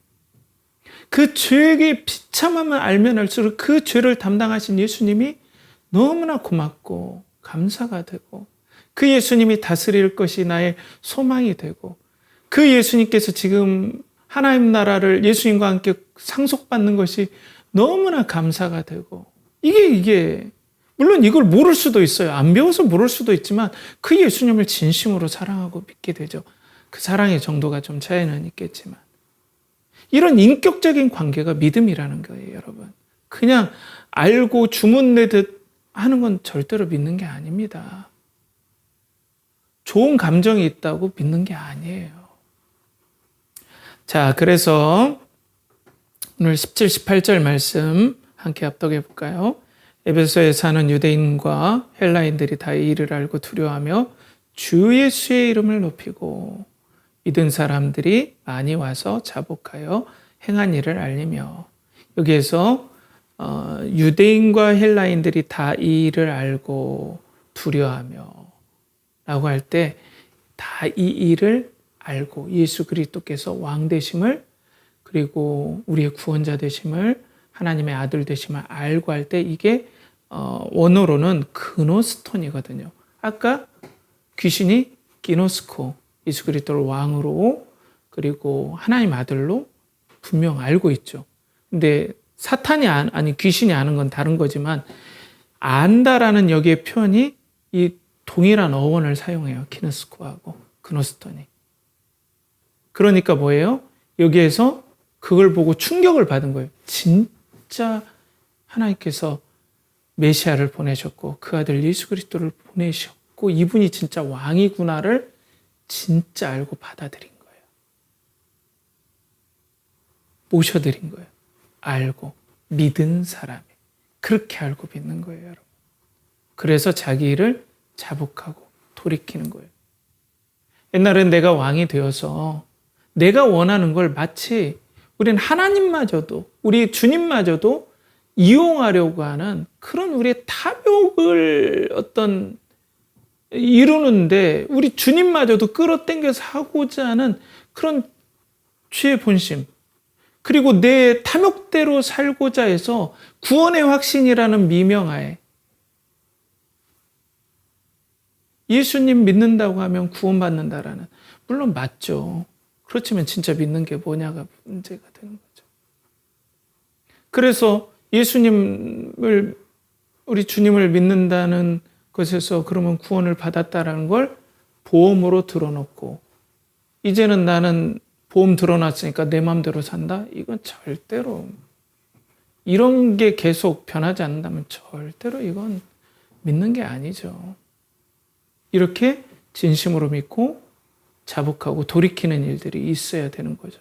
그 죄의 비참함을 알면 알수록 그 죄를 담당하신 예수님이 너무나 고맙고 감사가 되고 그 예수님이 다스릴 것이 나의 소망이 되고 그 예수님께서 지금 하나님 나라를 예수님과 함께 상속받는 것이 너무나 감사가 되고 이게 물론 이걸 모를 수도 있어요. 안 배워서 모를 수도 있지만 그 예수님을 진심으로 사랑하고 믿게 되죠. 그 사랑의 정도가 좀 차이는 있겠지만 이런 인격적인 관계가 믿음이라는 거예요, 여러분. 그냥 알고 주문내듯 하는 건 절대로 믿는 게 아닙니다. 좋은 감정이 있다고 믿는 게 아니에요. 자, 그래서 오늘 17, 18절 말씀 함께 합독해 볼까요? 에베소에 사는 유대인과 헬라인들이 다 이 일을 알고 두려워하며 주 예수의 이름을 높이고 믿은 사람들이 많이 와서 자복하여 행한 일을 알리며 여기에서 유대인과 헬라인들이 다 이 일을 알고 두려워하며 라고 할 때 다 이 일을 알고 예수 그리스도께서 왕 되심을 그리고 우리의 구원자 되심을, 하나님의 아들 되심을 알고 할 때 이게 원어로는 그노스톤이거든요. 아까 귀신이 기노스코, 예수 그리스도를 왕으로 그리고 하나님 아들로 분명 알고 있죠. 근데 사탄이 아니 귀신이 아는 건 다른 거지만 안다라는 여기의 표현이 이 동일한 어원을 사용해요. 키노스코하고 그노스톤이. 그러니까 뭐예요? 여기에서 그걸 보고 충격을 받은 거예요. 진짜 하나님께서 메시아를 보내셨고 그 아들 예수 그리스도를 보내셨고 이분이 진짜 왕이구나를 진짜 알고 받아들인 거예요. 모셔드린 거예요. 알고 믿은 사람이 그렇게 알고 믿는 거예요, 여러분. 그래서 자기 일을 자복하고 돌이키는 거예요. 옛날엔 내가 왕이 되어서 내가 원하는 걸 마치 우리는 하나님마저도 우리 주님마저도 이용하려고 하는 그런 우리의 탐욕을 이루는데 우리 주님마저도 끌어당겨서 하고자 하는 그런 죄의 본심, 그리고 내 탐욕대로 살고자 해서 구원의 확신이라는 미명하에 예수님 믿는다고 하면 구원받는다라는, 물론 맞죠. 그렇지만 진짜 믿는 게 뭐냐가 문제가 되는 거죠. 그래서 예수님을, 우리 주님을 믿는다는 것에서 그러면 구원을 받았다라는 걸 보험으로 들어놓고 이제는 나는 보험 들어놨으니까 내 마음대로 산다? 이건 절대로, 이런 게 계속 변하지 않는다면 절대로 이건 믿는 게 아니죠. 이렇게 진심으로 믿고 자복하고 돌이키는 일들이 있어야 되는 거죠.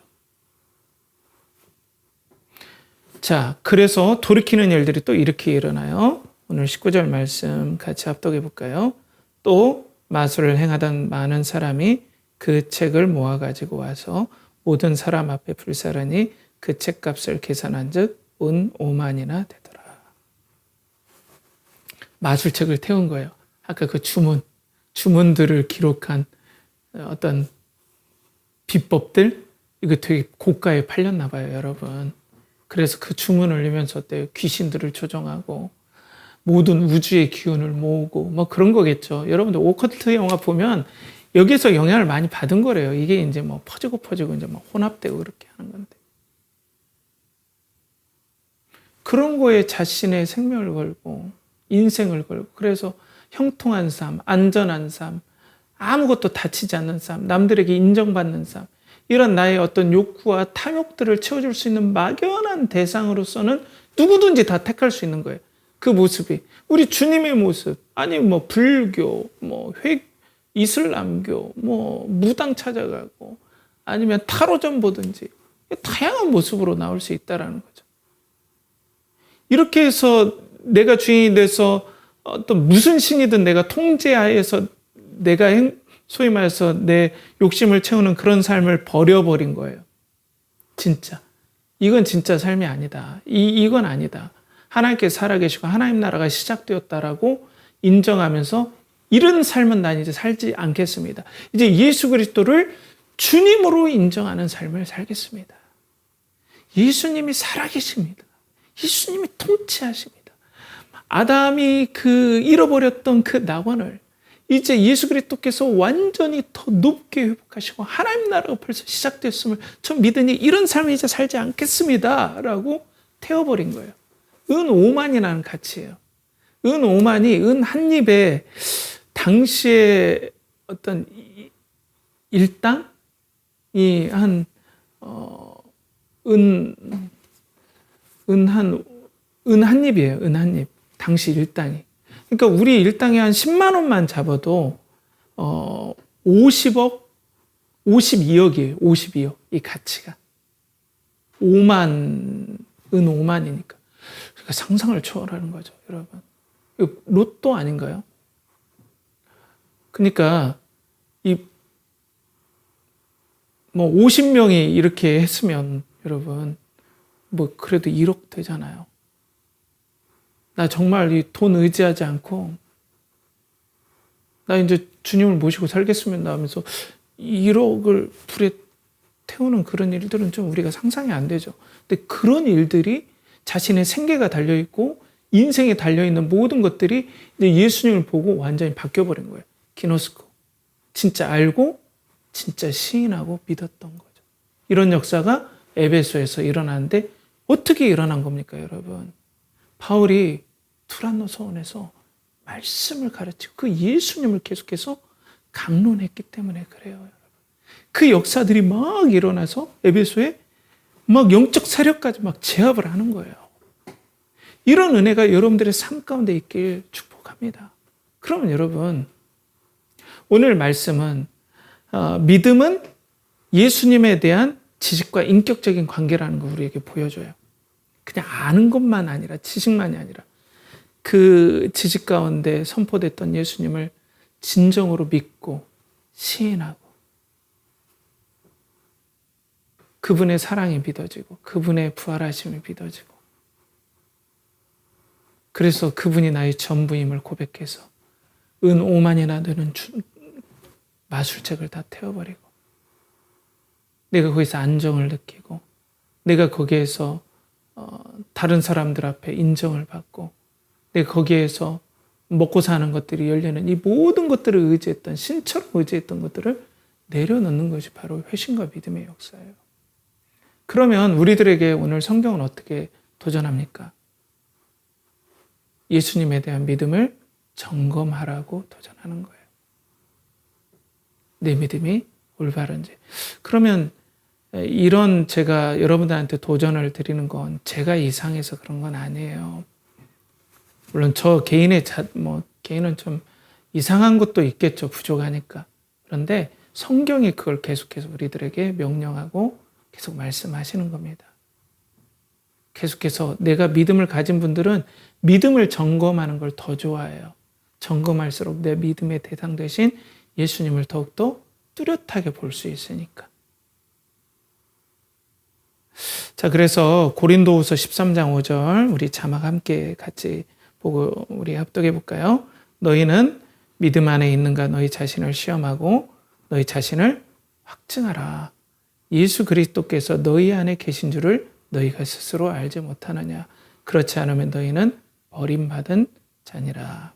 자, 그래서 돌이키는 일들이 또 이렇게 일어나요. 오늘 19절 말씀 같이 합독해 볼까요? 또 마술을 행하던 많은 사람이 그 책을 모아가지고 와서 모든 사람 앞에 불사르니 그 책값을 계산한 즉 은 5만이나 되더라. 마술책을 태운 거예요. 아까 그 주문들을 기록한 어떤 비법들, 이거 되게 고가에 팔렸나 봐요, 여러분. 그래서 그 주문을 내면서 어때요? 귀신들을 조종하고 모든 우주의 기운을 모으고 뭐 그런 거겠죠. 여러분들 오컬트 영화 보면 여기서 영향을 많이 받은 거래요. 이게 이제 뭐 퍼지고 이제 뭐 혼합되고 그렇게 하는 건데. 그런 거에 자신의 생명을 걸고 인생을 걸고, 그래서 형통한 삶, 안전한 삶, 아무것도 다치지 않는 삶, 남들에게 인정받는 삶, 이런 나의 어떤 욕구와 탐욕들을 채워줄 수 있는 막연한 대상으로서는 누구든지 다 택할 수 있는 거예요. 그 모습이 우리 주님의 모습, 아니 뭐 불교, 뭐 이슬람교, 뭐 무당 찾아가고 아니면 타로점 보든지 다양한 모습으로 나올 수 있다라는 거죠. 이렇게 해서 내가 주인이 돼서 어떤 무슨 신이든 내가 통제하에서 내가 소위 말해서 내 욕심을 채우는 그런 삶을 버려버린 거예요. 진짜. 이건 진짜 삶이 아니다. 이건 아니다. 하나님께서 살아계시고 하나님 나라가 시작되었다라고 인정하면서 이런 삶은 난 이제 살지 않겠습니다. 이제 예수 그리스도를 주님으로 인정하는 삶을 살겠습니다. 예수님이 살아계십니다. 예수님이 통치하십니다. 아담이 그 잃어버렸던 그 낙원을 이제 예수 그리스도께서 완전히 더 높게 회복하시고 하나님 나라가 벌써 시작됐음을 저 믿으니 이런 삶을 이제 살지 않겠습니다 라고 태워버린 거예요. 은 5만이라는 가치예요. 은 5만이 은 한 입에 당시에 어떤 일당이 한 은 한 입이에요. 은 한 입. 당시 일당이. 그러니까 우리 일당에 한 10만 원만 잡아도 50억, 52억이에요. 52억. 이 가치가. 5만, 은 5만이니까. 그러니까 상상을 초월하는 거죠, 여러분. 이거 로또 아닌가요? 그러니까 뭐 50명이 이렇게 했으면 여러분 뭐 그래도 1억 되잖아요. 나 정말 이 돈 의지하지 않고 나 이제 주님을 모시고 살겠습니다 하면서 1억을 불에 태우는 그런 일들은 좀 우리가 상상이 안 되죠. 근데 그런 일들이 자신의 생계가 달려있고 인생에 달려있는 모든 것들이 이제 예수님을 보고 완전히 바뀌어버린 거예요. 기노스코. 진짜 알고 진짜 시인하고 믿었던 거죠. 이런 역사가 에베소에서 일어나는데 어떻게 일어난 겁니까, 여러분? 바울이 투란노 서원에서 말씀을 가르치고 그 예수님을 계속해서 강론했기 때문에 그래요, 여러분. 그 역사들이 막 일어나서 에베소에 막 영적 세력까지 막 제압을 하는 거예요. 이런 은혜가 여러분들의 삶 가운데 있길 축복합니다. 그러면 여러분, 오늘 말씀은 믿음은 예수님에 대한 지식과 인격적인 관계라는 거 우리에게 보여줘요. 그냥 아는 것만 아니라, 지식만이 아니라 그 지식 가운데 선포됐던 예수님을 진정으로 믿고 시인하고 그분의 사랑이 믿어지고 그분의 부활하심이 믿어지고 그래서 그분이 나의 전부임을 고백해서 은 5만이나 되는 마술책을 다 태워버리고 내가 거기서 안정을 느끼고 내가 거기에서 다른 사람들 앞에 인정을 받고 내가 거기에서 먹고 사는 것들이 열리는 이 모든 것들을 의지했던 신처럼 의지했던 것들을 내려놓는 것이 바로 회심과 믿음의 역사예요. 그러면 우리들에게 오늘 성경은 어떻게 도전합니까? 예수님에 대한 믿음을 점검하라고 도전하는 거예요. 내 믿음이 올바른지. 그러면 이런 제가 여러분들한테 도전을 드리는 건 제가 이상해서 그런 건 아니에요. 물론 저 개인의 개인은 좀 이상한 것도 있겠죠. 부족하니까. 그런데 성경이 그걸 계속해서 우리들에게 명령하고 계속 말씀하시는 겁니다. 계속해서 내가 믿음을 가진 분들은 믿음을 점검하는 걸 더 좋아해요. 점검할수록 내 믿음의 대상 대신 예수님을 더욱더 뚜렷하게 볼 수 있으니까. 자, 그래서 고린도후서 13장 5절 우리 자막 함께 같이 보고 우리 합독해 볼까요? 너희는 믿음 안에 있는가 너희 자신을 시험하고 너희 자신을 확증하라. 예수 그리스도께서 너희 안에 계신 줄을 너희가 스스로 알지 못하느냐. 그렇지 않으면 너희는 버림받은 자니라.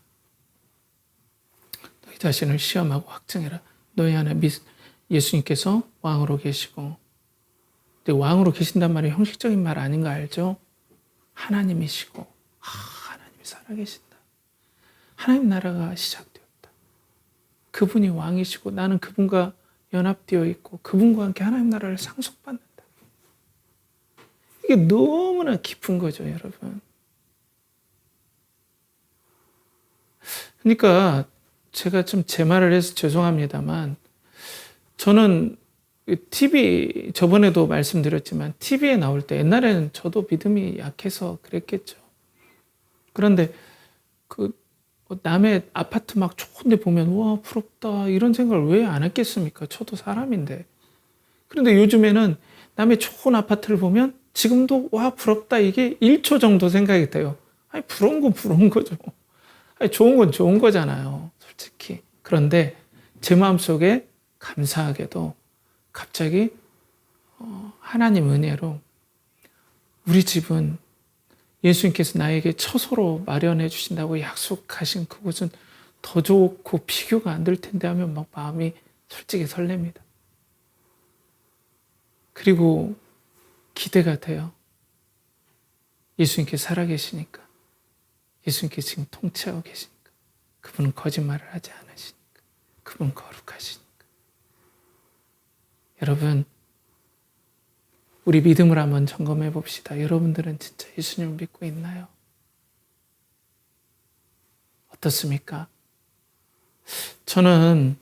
너희 자신을 시험하고 확증해라. 너희 안에 예수님께서 왕으로 계시고 근데 왕으로 계신단 말이 형식적인 말 아닌 거 알죠? 하나님이시고 하나님이 살아계신다. 하나님 나라가 시작되었다. 그분이 왕이시고 나는 그분과 연합되어 있고 그분과 함께 하나님 나라를 상속받는다. 이게 너무나 깊은 거죠, 여러분. 그러니까 제가 좀 제 말을 해서 죄송합니다만 저는 TV 저번에도 말씀드렸지만 TV에 나올 때 옛날에는 저도 믿음이 약해서 그랬겠죠. 그런데 남의 아파트 막 좋은데 보면 와 부럽다 이런 생각을 왜 안 했겠습니까? 저도 사람인데. 그런데 요즘에는 남의 좋은 아파트를 보면 지금도 와 부럽다 이게 1초 정도 생각이 돼요. 아니 부러운 건 부러운 거죠. 아니 좋은 건 좋은 거잖아요. 솔직히. 그런데 제 마음속에 감사하게도 갑자기 하나님 은혜로 우리 집은 예수님께서 나에게 처소로 마련해 주신다고 약속하신 그곳은 더 좋고 비교가 안 될 텐데 하면 막 마음이 솔직히 설렙니다. 그리고 기대가 돼요. 예수님께 살아계시니까. 예수님께 지금 통치하고 계시니까. 그분은 거짓말을 하지 않으시니까. 그분은 거룩하시니까. 여러분, 우리 믿음을 한번 점검해 봅시다. 여러분들은 진짜 예수님을 믿고 있나요? 어떻습니까? 저는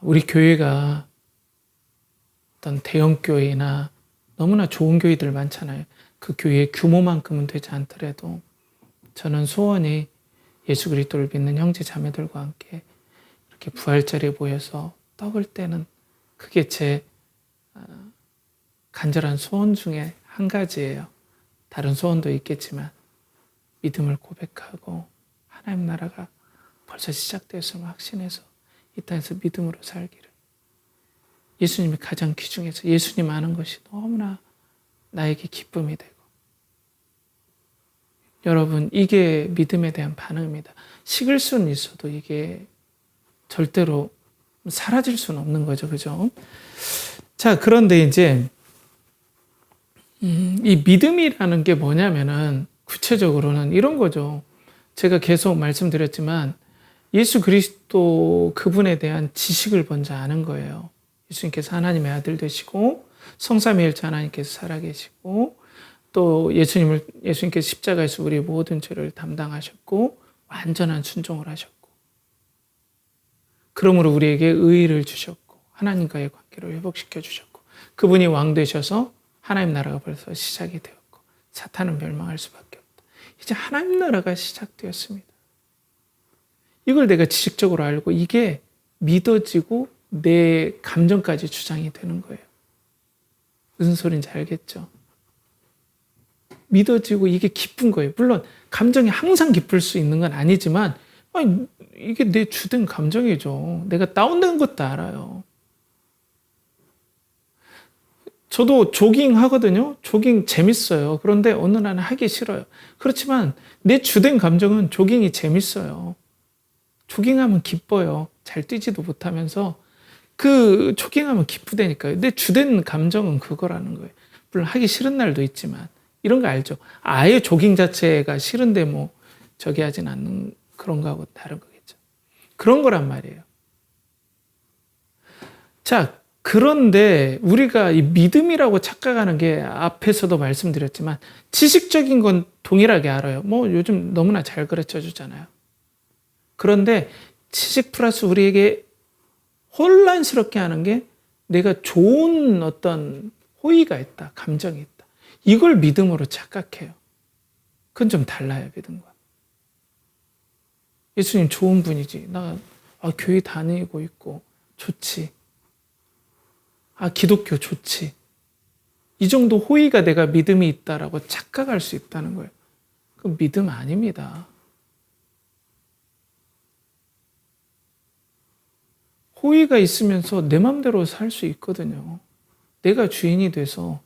우리 교회가 어떤 대형 교회나 너무나 좋은 교회들 많잖아요. 그 교회의 규모만큼은 되지 않더라도 저는 소원이 예수 그리스도를 믿는 형제 자매들과 함께 이렇게 부활절에 모여서 떡을 떼는 그게 제 간절한 소원 중에 한 가지예요. 다른 소원도 있겠지만 믿음을 고백하고 하나님 나라가 벌써 시작되었음을 확신해서 이 땅에서 믿음으로 살기를. 예수님이 가장 귀중해서 예수님 아는 것이 너무나 나에게 기쁨이 되고. 여러분, 이게 믿음에 대한 반응입니다. 식을 수는 있어도 이게 절대로 사라질 수는 없는 거죠. 그죠? 자, 그런데 이제 이 믿음이라는 게 뭐냐면은 구체적으로는 이런 거죠. 제가 계속 말씀드렸지만 예수 그리스도 그분에 대한 지식을 먼저 아는 거예요. 예수님께서 하나님의 아들 되시고 성삼위일체 하나님께서 살아계시고 또 예수님께서 십자가에서 우리의 모든 죄를 담당하셨고 완전한 순종을 하셨고 그러므로 우리에게 의의를 주셨고 하나님과의 관계를 회복시켜 주셨고 그분이 왕 되셔서 하나님 나라가 벌써 시작이 되었고 사탄은 멸망할 수밖에 없다. 이제 하나님 나라가 시작되었습니다. 이걸 내가 지식적으로 알고 이게 믿어지고 내 감정까지 주장이 되는 거예요. 무슨 소리인지 알겠죠? 믿어지고 이게 기쁜 거예요. 물론 감정이 항상 기쁠 수 있는 건 아니지만 이게 내 주된 감정이죠. 내가 다운된 것도 알아요. 저도 조깅 하거든요. 조깅 재밌어요. 그런데 어느 날은 하기 싫어요. 그렇지만 내 주된 감정은 조깅이 재밌어요. 조깅하면 기뻐요. 잘 뛰지도 못하면서 그 조깅하면 기쁘다니까요. 내 주된 감정은 그거라는 거예요. 물론 하기 싫은 날도 있지만 이런 거 알죠? 아예 조깅 자체가 싫은데 뭐 저기 하진 않는 그런 거하고 다른 거겠죠. 그런 거란 말이에요. 자, 그런데 우리가 이 믿음이라고 착각하는 게 앞에서도 말씀드렸지만 지식적인 건 동일하게 알아요. 뭐 요즘 너무나 잘 가르쳐 주잖아요. 그런데 지식 플러스 우리에게 혼란스럽게 하는 게 내가 좋은 어떤 호의가 있다, 감정이 있다. 이걸 믿음으로 착각해요. 그건 좀 달라요, 믿음과. 예수님 좋은 분이지. 나 교회 다니고 있고 좋지. 기독교 좋지. 이 정도 호의가 내가 믿음이 있다라고 착각할 수 있다는 거예요. 그건 믿음 아닙니다. 호의가 있으면서 내 맘대로 살 수 있거든요. 내가 주인이 돼서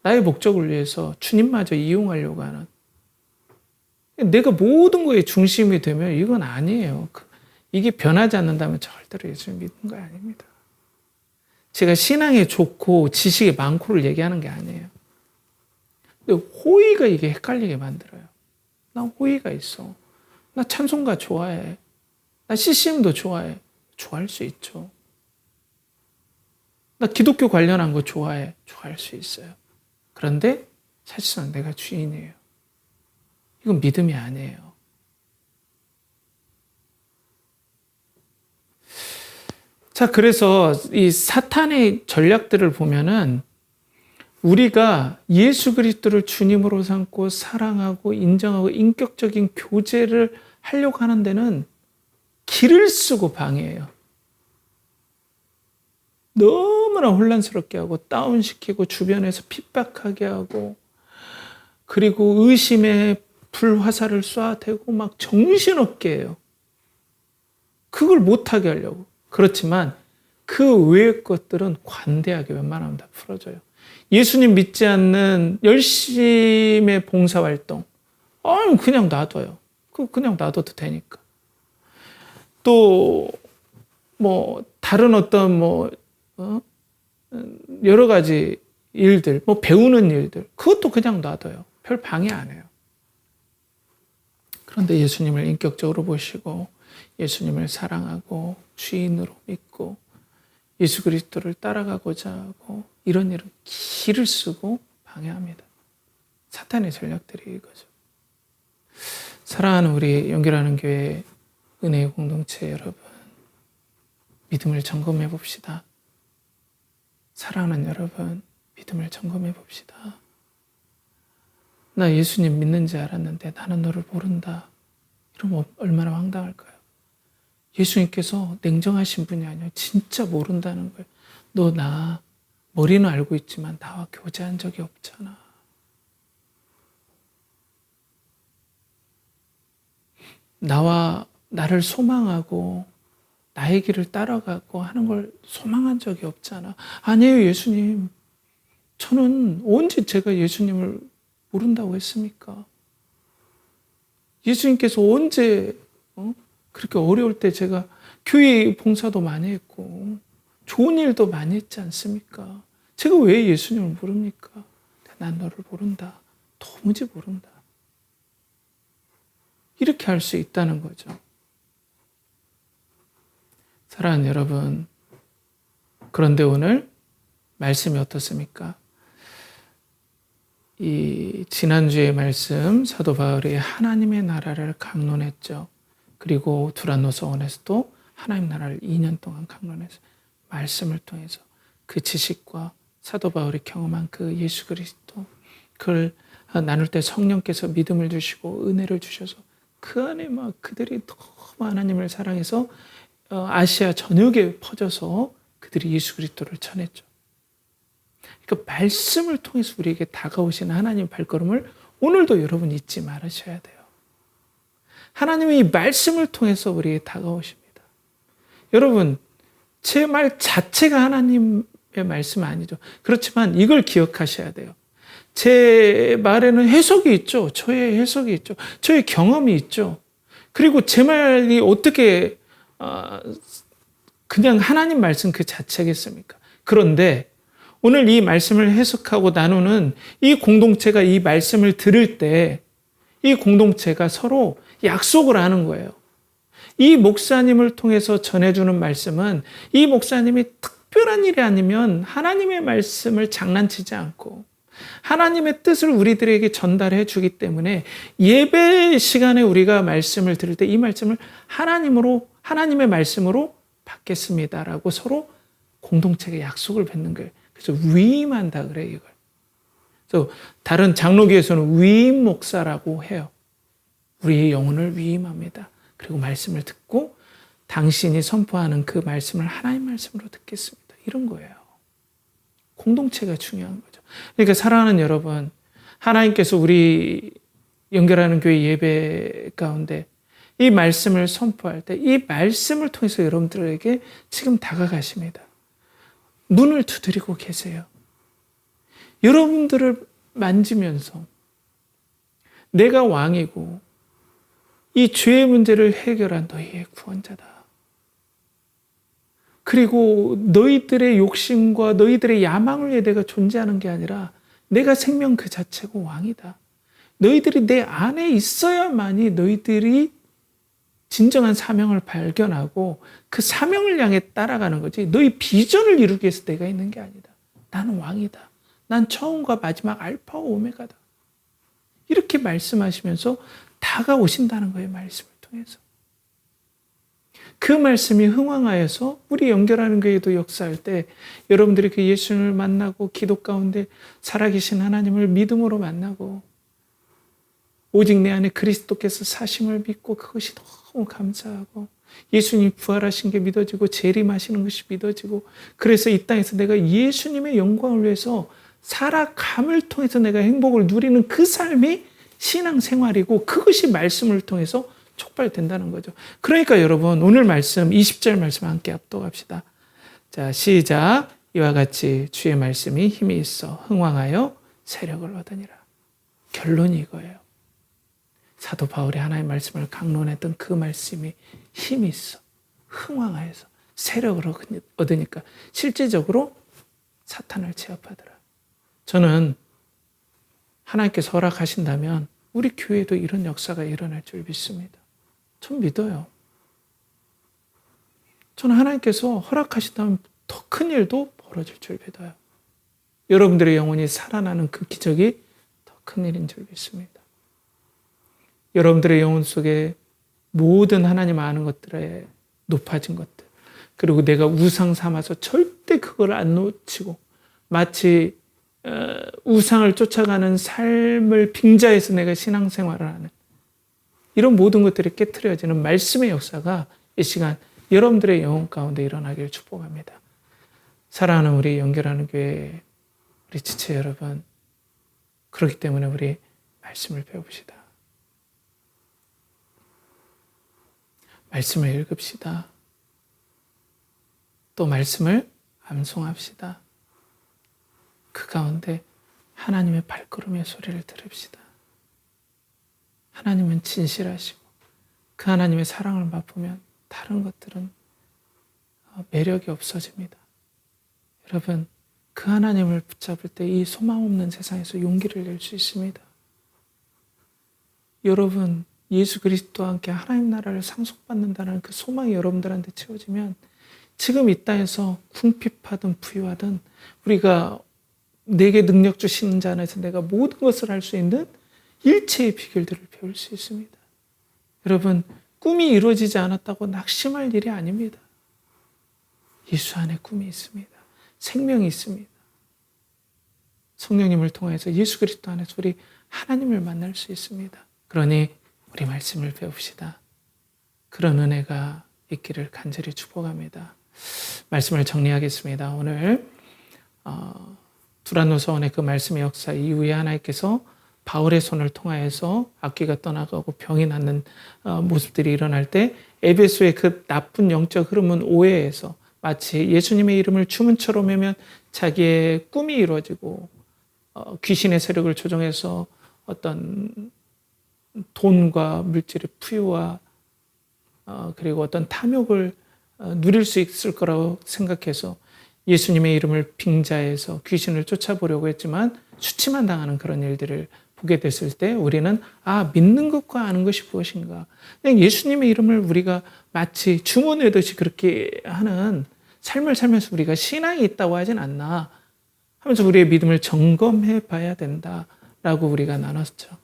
나의 목적을 위해서 주님마저 이용하려고 하는 내가 모든 거에 중심이 되면 이건 아니에요. 이게 변하지 않는다면 절대로 예수님 믿는 거 아닙니다. 제가 신앙에 좋고 지식이 많고를 얘기하는 게 아니에요. 근데 호의가 이게 헷갈리게 만들어요. 나 호의가 있어. 나 찬송가 좋아해. 나 CCM도 좋아해. 좋아할 수 있죠. 나 기독교 관련한 거 좋아해. 좋아할 수 있어요. 그런데 사실상 내가 주인이에요. 이건 믿음이 아니에요. 자, 그래서 이 사탄의 전략들을 보면은 우리가 예수 그리스도를 주님으로 삼고 사랑하고 인정하고 인격적인 교제를 하려고 하는 데는 길을 쓰고 방해해요. 너무나 혼란스럽게 하고 다운시키고 주변에서 핍박하게 하고 그리고 의심의 불화살을 쏴대고 막 정신없게 해요. 그걸 못하게 하려고. 그렇지만 그 외의 것들은 관대하게 웬만하면 다 풀어줘요. 예수님 믿지 않는 열심의 봉사활동 그냥 놔둬요. 그냥 놔둬도 되니까. 또 뭐 다른 어떤 여러 가지 일들, 배우는 일들 그것도 그냥 놔둬요. 별 방해 안 해요. 그런데 예수님을 인격적으로 보시고 예수님을 사랑하고 주인으로 믿고 예수 그리스도를 따라가고자 하고 이런 일은 길을 쓰고 방해합니다. 사탄의 전략들이 이거죠. 사랑하는 우리 연결하는 교회 은혜의 공동체 여러분, 믿음을 점검해 봅시다. 사랑하는 여러분, 믿음을 점검해 봅시다. 나 예수님 믿는지 알았는데 나는 너를 모른다. 이러면 얼마나 황당할까요? 예수님께서 냉정하신 분이 아니라 진짜 모른다는 거예요. 너 나 머리는 알고 있지만 나와 교제한 적이 없잖아. 나를 소망하고 나의 길을 따라가고 하는 걸 소망한 적이 없잖아. 아니에요, 예수님. 저는 언제 제가 예수님을 모른다고 했습니까? 예수님께서 언제 그렇게 어려울 때 제가 교회 봉사도 많이 했고 좋은 일도 많이 했지 않습니까? 제가 왜 예수님을 모릅니까? 난 너를 모른다. 도무지 모른다. 이렇게 할 수 있다는 거죠. 사랑하는 여러분, 그런데 오늘 말씀이 어떻습니까? 이 지난주의 말씀, 사도 바울이 하나님의 나라를 강론했죠. 그리고 두란노서원에서도 하나님 나라를 2년 동안 강론해서 말씀을 통해서 그 지식과 사도 바울이 경험한 그 예수 그리스도, 그걸 나눌 때 성령께서 믿음을 주시고 은혜를 주셔서 그 안에 막 그들이 너무 하나님을 사랑해서 아시아 전역에 퍼져서 그들이 예수 그리스도를 전했죠. 그러니까 말씀을 통해서 우리에게 다가오신 하나님의 발걸음을 오늘도 여러분 잊지 말으셔야 돼요. 하나님의 이 말씀을 통해서 우리에게 다가오십니다. 여러분, 제 말 자체가 하나님의 말씀 아니죠. 그렇지만 이걸 기억하셔야 돼요. 제 말에는 해석이 있죠. 저의 해석이 있죠. 저의 경험이 있죠. 그리고 제 말이 어떻게 그냥 하나님 말씀 그 자체겠습니까? 그런데 오늘 이 말씀을 해석하고 나누는 이 공동체가 이 말씀을 들을 때 이 공동체가 서로 약속을 하는 거예요. 이 목사님을 통해서 전해주는 말씀은 이 목사님이 특별한 일이 아니면 하나님의 말씀을 장난치지 않고 하나님의 뜻을 우리들에게 전달해 주기 때문에 예배 시간에 우리가 말씀을 들을 때 이 말씀을 하나님의 말씀으로 받겠습니다라고 서로 공동체가 약속을 맺는 거예요. 그래서 위임한다 그래요, 이걸. 그래서 다른 장로교에서는 위임 목사라고 해요. 우리의 영혼을 위임합니다. 그리고 말씀을 듣고 당신이 선포하는 그 말씀을 하나님 말씀으로 듣겠습니다. 이런 거예요. 공동체가 중요한 거죠. 그러니까 사랑하는 여러분, 하나님께서 우리 연결하는 교회 예배 가운데 이 말씀을 선포할 때 이 말씀을 통해서 여러분들에게 지금 다가가십니다. 문을 두드리고 계세요. 여러분들을 만지면서 내가 왕이고 이 죄의 문제를 해결한 너희의 구원자다. 그리고 너희들의 욕심과 너희들의 야망을 위해 내가 존재하는 게 아니라 내가 생명 그 자체고 왕이다. 너희들이 내 안에 있어야만이 너희들이 진정한 사명을 발견하고 그 사명을 향해 따라가는 거지. 너희 비전을 이루기 위해서 내가 있는 게 아니다. 나는 왕이다. 난 처음과 마지막 알파와 오메가다. 이렇게 말씀하시면서 다가오신다는 거예요. 말씀을 통해서. 그 말씀이 흥왕하여서 우리 연결하는 교회도 역사할 때 여러분들이 그 예수님을 만나고 기도 가운데 살아계신 하나님을 믿음으로 만나고 오직 내 안에 그리스도께서 사심을 믿고 그것이 너무 감사하고 예수님이 부활하신 게 믿어지고 재림하시는 것이 믿어지고 그래서 이 땅에서 내가 예수님의 영광을 위해서 살아감을 통해서 내가 행복을 누리는 그 삶이 신앙생활이고 그것이 말씀을 통해서 촉발된다는 거죠. 그러니까 여러분 오늘 말씀 20절 말씀 함께 압독합시다. 자, 시작. 이와 같이 주의 말씀이 힘이 있어 흥왕하여 세력을 얻으니라. 결론이 이거예요. 사도 바울이 하나님의 말씀을 강론했던 그 말씀이 힘이 있어 흥왕하여서 세력을 얻으니까 실제적으로 사탄을 제압하더라. 저는 하나님께서 허락하신다면 우리 교회도 이런 역사가 일어날 줄 믿습니다. 전 믿어요. 저는 하나님께서 허락하신다면 더 큰 일도 벌어질 줄 믿어요. 여러분들의 영혼이 살아나는 그 기적이 더 큰 일인 줄 믿습니다. 여러분들의 영혼 속에 모든 하나님 아는 것들에 높아진 것들, 그리고 내가 우상 삼아서 절대 그걸 안 놓치고 마치 우상을 쫓아가는 삶을 빙자해서 내가 신앙생활을 하는 이런 모든 것들이 깨트려지는 말씀의 역사가 이 시간 여러분들의 영혼 가운데 일어나기를 축복합니다. 사랑하는 우리 연결하는 교회 우리 지체 여러분, 그렇기 때문에 우리 말씀을 배웁시다. 말씀을 읽읍시다. 또 말씀을 암송합시다. 그 가운데 하나님의 발걸음의 소리를 들읍시다. 하나님은 진실하시고 그 하나님의 사랑을 맛보면 다른 것들은 매력이 없어집니다. 여러분, 그 하나님을 붙잡을 때 이 소망 없는 세상에서 용기를 낼 수 있습니다. 여러분, 예수 그리스도와 함께 하나님 나라를 상속받는다는 그 소망이 여러분들한테 채워지면 지금 이 땅에서 궁핍하든 부유하든 우리가 내게 능력 주시는 자 안에서 내가 모든 것을 할 수 있는 일체의 비결들을 배울 수 있습니다. 여러분, 꿈이 이루어지지 않았다고 낙심할 일이 아닙니다. 예수 안에 꿈이 있습니다. 생명이 있습니다. 성령님을 통해서 예수 그리스도 안에서 우리 하나님을 만날 수 있습니다. 그러니 우리 말씀을 배웁시다. 그런 은혜가 있기를 간절히 축복합니다. 말씀을 정리하겠습니다. 오늘 두란노서원의 그 말씀의 역사 이후에 하나님께서 바울의 손을 통하여서 악귀가 떠나가고 병이 낫는 모습들이 일어날 때 에베소의 그 나쁜 영적 흐름은 오해해서 마치 예수님의 이름을 주문처럼 하면 자기의 꿈이 이루어지고 귀신의 세력을 조종해서 어떤 돈과 물질의 부유와 그리고 어떤 탐욕을 누릴 수 있을 거라고 생각해서 예수님의 이름을 빙자해서 귀신을 쫓아보려고 했지만 수치만 당하는 그런 일들을 보게 됐을 때 우리는 믿는 것과 아는 것이 무엇인가. 그냥 예수님의 이름을 우리가 마치 주문 외듯이 그렇게 하는 삶을 살면서 우리가 신앙이 있다고 하진 않나 하면서 우리의 믿음을 점검해 봐야 된다라고 우리가 나눴죠.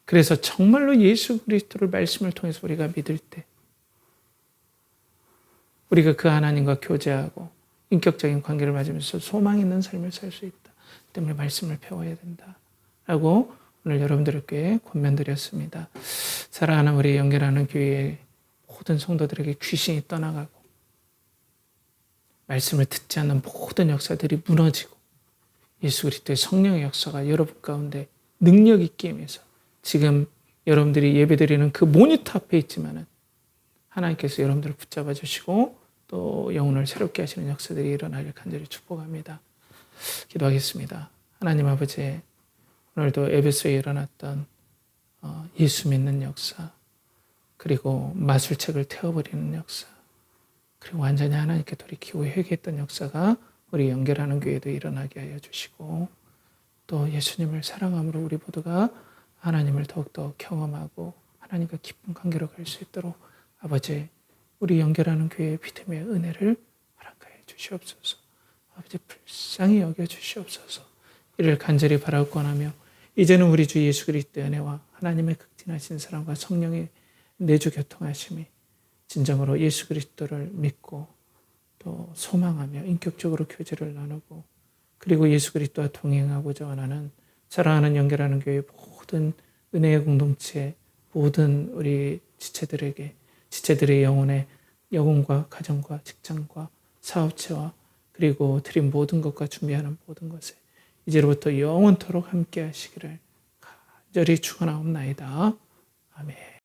그래서 정말로 예수 그리스도를 말씀을 통해서 우리가 믿을 때 우리가 그 하나님과 교제하고 인격적인 관계를 맺으면서 소망 있는 삶을 살 수 있다. 때문에 말씀을 배워야 된다라고 오늘 여러분들께 권면드렸습니다. 사랑하는 우리 연결하는 교회의 모든 성도들에게 귀신이 떠나가고 말씀을 듣지 않는 모든 역사들이 무너지고 예수 그리스도의 성령의 역사가 여러분 가운데 능력 있게 임해서 지금 여러분들이 예배드리는 그 모니터 앞에 있지만은 하나님께서 여러분들을 붙잡아 주시고 또 영혼을 새롭게 하시는 역사들이 일어나길 간절히 축복합니다. 기도하겠습니다. 하나님 아버지, 오늘도 에베소에 일어났던 예수 믿는 역사, 그리고 마술책을 태워버리는 역사, 그리고 완전히 하나님께 돌이키고 회개했던 역사가 우리 연결하는 교회도 일어나게 하여 주시고 또 예수님을 사랑함으로 우리 모두가 하나님을 더욱더 경험하고 하나님과 깊은 관계로 갈 수 있도록 아버지, 우리 연결하는 교회의 믿음의 은혜를 허락하여 주시옵소서. 아버지, 불쌍히 여겨 주시옵소서. 이를 간절히 바라고 권하며 이제는 우리 주 예수 그리스도의 은혜와 하나님의 극진하신 사랑과 성령의 내주 교통하심이 진정으로 예수 그리스도를 믿고 또 소망하며 인격적으로 교제를 나누고 그리고 예수 그리스도와 동행하고자 원하는 사랑하는 연결하는 교회의 모든 은혜의 공동체, 모든 우리 지체들의 영혼과 가정과 직장과 사업체와 그리고 드린 모든 것과 준비하는 모든 것에 이제로부터 영원토록 함께 하시기를 간절히 축원하옵나이다. 아멘.